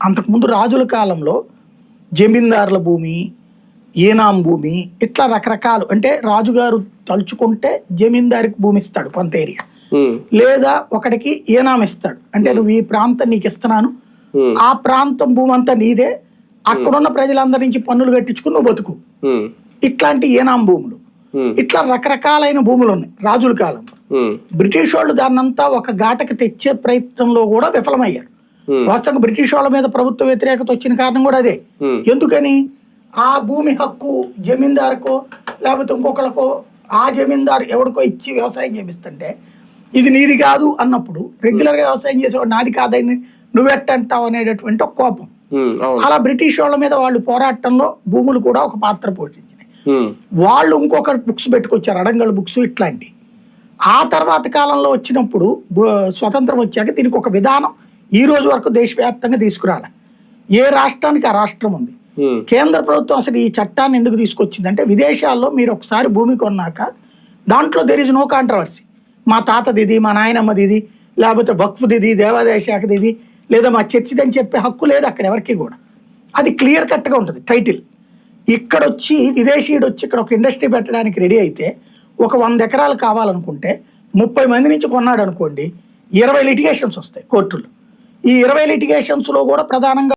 అంతకుముందు రాజుల కాలంలో జమీందారుల భూమి, ఏనాం భూమి, ఇట్లా రకరకాలు. అంటే రాజుగారు తలుచుకుంటే జమీందారికి భూమి ఇస్తాడు కొంత ఏరియా, లేదా ఒకటికి ఏనాం ఇస్తాడు. అంటే నువ్వు ఈ ప్రాంతం నీకు ఇస్తున్నాను, ఆ ప్రాంతం భూమి అంతా నీదే, అక్కడున్న ప్రజలందరి నుంచి పన్నులు కట్టించుకుని నువ్వు బతుకు. ఇట్లాంటి ఏనాం భూములు, ఇట్లా రకరకాలైన భూములు ఉన్నాయి రాజుల కాలంలో. బ్రిటిష్ వాళ్ళు దాన్నంతా ఒక ఘాటకి తెచ్చే ప్రయత్నంలో కూడా విఫలమయ్యారు. వాస్తవంగా బ్రిటిష్ వాళ్ళ మీద ప్రభుత్వ వ్యతిరేకత వచ్చిన కారణం కూడా అదే. ఎందుకని ఆ భూమి హక్కు జమీందారుకో లేకపోతే ఇంకొకరికో, ఆ జమీందారు ఎవరికో ఇచ్చి వ్యవసాయం చేపిస్తుంటే ఇది నీది కాదు అన్నప్పుడు రెగ్యులర్గా వ్యవసాయం చేసేవాడు నాది కాదని నువ్వెట్టంటావు అనేటటువంటి ఒక కోపం. అలా బ్రిటిష్ వాళ్ళ మీద వాళ్ళు పోరాటంలో భూములు కూడా ఒక పాత్ర పోషించినాయి. వాళ్ళు ఇంకొక బుక్స్ పెట్టుకొచ్చారు, అడంగల్ బుక్స్ ఇట్లాంటి. ఆ తర్వాత కాలంలో వచ్చినప్పుడు స్వతంత్రం వచ్చాక దీనికి ఒక విధానం ఈ రోజు వరకు దేశవ్యాప్తంగా తీసుకురాలి. ఏ రాష్ట్రానికి ఆ రాష్ట్రం ఉంది. కేంద్ర ప్రభుత్వం అసలు ఈ చట్టాన్ని ఎందుకు తీసుకొచ్చిందంటే, విదేశాల్లో మీరు ఒకసారి భూమి కొన్నాక దాంట్లో దెర్ ఇస్ నో కాంట్రవర్సీ. మా తాతది ఇది, మా నాయనమ్మది ఇది, లేకపోతే వక్ఫ్ది ఇది, దేవాదాయ శాఖది ఇది, లేదా మా చర్చిది అని చెప్పే హక్కు లేదు అక్కడ ఎవరికి కూడా. అది క్లియర్ కట్గా ఉంటుంది టైటిల్. ఇక్కడ వచ్చి విదేశీయుడు వచ్చి ఇక్కడ ఒక ఇండస్ట్రీ పెట్టడానికి రెడీ అయితే ఒక 100 ఎకరాలు కావాలనుకుంటే 30 మంది నుంచి కొన్నాడు అనుకోండి, 20 లిటిగేషన్స్ వస్తాయి కోర్టులో. ఈ 20 లిటిగేషన్స్లో కూడా ప్రధానంగా